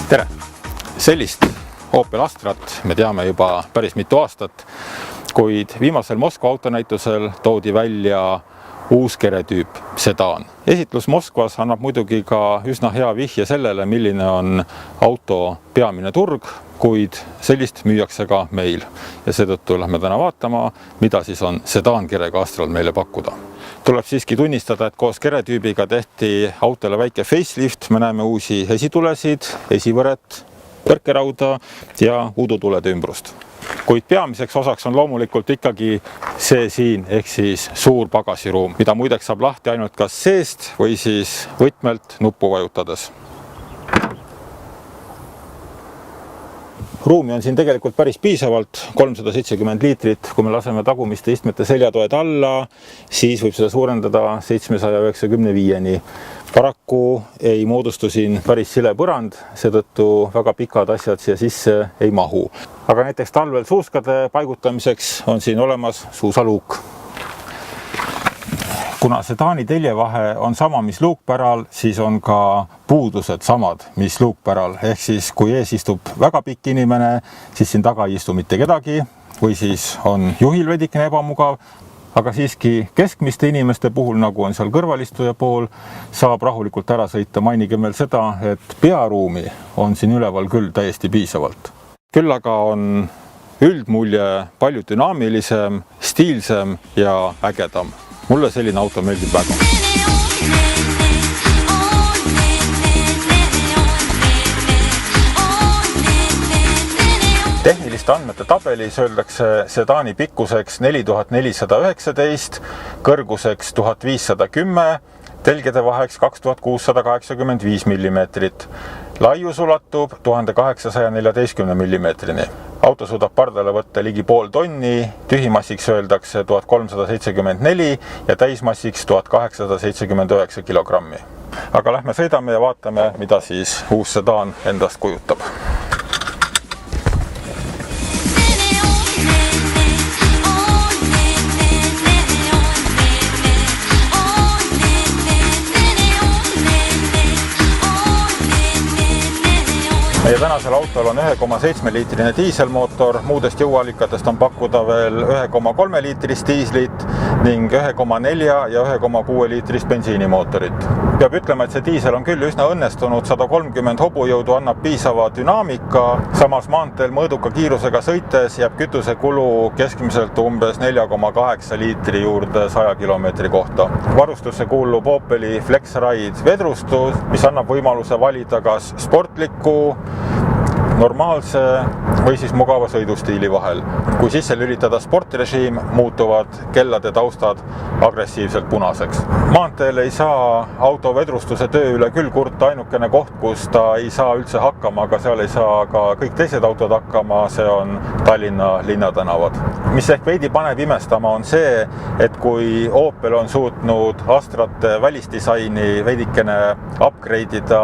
Tere! Sellist Opel Astrat me teame juba päris mitu aastat, kuid viimasel Moskva autonäitusel toodi välja uus keretüüp sedaan. Esitlus Moskvas annab muidugi ka üsna hea vihje sellele, milline on auto peamine turg, kuid sellist müüakse ka meil. Ja seetõttu lähme täna vaatama, mida siis on sedaankerega Astral meile pakkuda. Tuleb siiski tunnistada, et koos keretüübiga tehti autole väike facelift, me näeme uusi esitulesid, esivõret, põrkerauda ja udutulede ümbrust. Kuid peamiseks osaks on loomulikult ikkagi see siin ehk siis suur pagasiruum, mida muideks saab lahti ainult kas seest või siis võtmelt nuppu vajutades. Ruumi on siin tegelikult päris piisavalt, 370 liitrit. Kui me laseme tagumiste istmete seljatoed alla, siis võib seda suurendada 795-ni. Paraku ei moodustu siin päris sile põrand, seetõttu väga pikad asjad siia sisse ei mahu. Aga näiteks talvel suuskade paigutamiseks on siin olemas suusaluuk. Kuna sedaani teljevahe on sama, mis luukpäral, siis on ka puudused samad, mis luukpäral. Ehk siis, kui ees istub väga pikk inimene, siis siin taga ei istu mitte kedagi või siis on juhil vedikene ebamugav. Aga siiski keskmiste inimeste puhul, nagu on seal kõrvalistuja pool, saab rahulikult ära sõita. Mainigem veel seda, et pearuumi on siin üleval küll täiesti piisavalt. Küll aga on üldmulje palju dünaamilisem, stiilsem ja ägedam. Mulle selline auto meeldib väga. Tehniliste andmete tabelis öeldakse sedaani pikkuseks 4419, kõrguseks 1510, telgede vaheks 2685 mm. Laius ulatub 1814 mm. Auto suudab pardale võtta ligi pool tonni, tühimassiks öeldakse 1374 ja täismassiks 1879 kilogrammi. Aga lähme sõidame ja vaatame, mida siis uus sedaan endast kujutab. Meie tänasel autol on 1,7 liitrine diiselmootor, muudest jõuallikatest on pakkuda veel 1,3 liitrist diislit ning 1,4 ja 1,6 liitrist bensiinimootorit. Peab ütlema, et see diisel on küll üsna õnnestunud, 130 hobujõudu annab piisava dünaamika, samas maanteel mõõduka kiirusega sõites jääb kütusekulu keskmiselt umbes 4,8 liitri juurde 100 kilomeetri kohta. Varustusse kuulub Opeli FlexRide vedrustus, mis annab võimaluse valida kas sportliku, normaalse või siis mugava sõidustiili vahel. Kui sisse lülitada sportrežiim, muutuvad kellade taustad agressiivselt punaseks. Maanteel ei saa auto vedrustuse töö üle küll kurta, ainukene koht, kus ta ei saa üldse hakkama, aga seal ei saa ka kõik teised autod hakkama, see on Tallinna linnatänavad. Mis ehk veidi paneb imestama on see, et kui Opel on suutnud Astrate välisdisaini veidikene upgrade'ida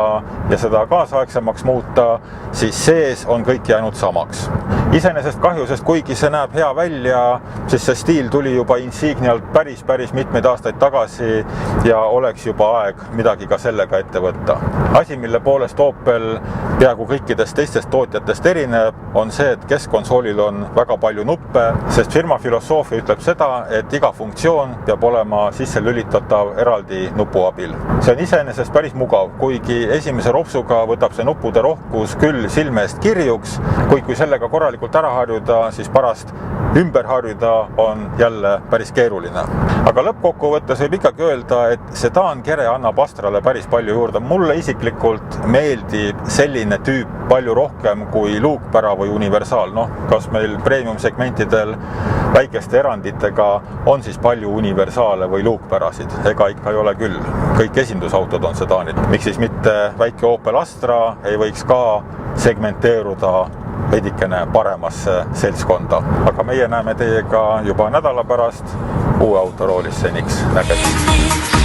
ja seda kaasaegsemaks muuta, siis sees on kõik jäänud samaks. Iseenesest kahju, sest kuigi see näeb hea välja, siis see stiil tuli juba Insignialt päris mitmeid aastaid tagasi ja oleks juba aeg midagi ka sellega ette võtta. Asi, mille poolest Opel peaaegu kõikidest teistest tootjatest erineb, on see, et keskkonsoolil on väga palju nuppe, sest firma filosoofia ütleb seda, et iga funktsioon peab olema sisse lülitatav eraldi nupu abil. See on iseenesest päris mugav, kuigi esimese ropsuga võtab see nuppude rohkus küll silme eest kirjuks, kuid kui sellega korralikult ära harjuda, siis pärast ümber harjuda on jälle päris keeruline. Aga lõppkokkuvõttes võib ikkagi öelda, et sedaankere annab Astrale päris palju juurde. Mulle isiklikult meeldib selline tüüp palju rohkem kui luukpära või universaal. Kas meil premium segmentidel väikeste eranditega on siis palju universaale või luukpärasid? Ega ikka ei ole küll. Kõik esindusautod on sedaanid. Miks siis mitte väike Opel Astra ei võiks ka segmenteeruda veidikene paremasse seltskonda. Aga meie näeme teiega juba nädala pärast uue autoroolis seniks. Nägemist!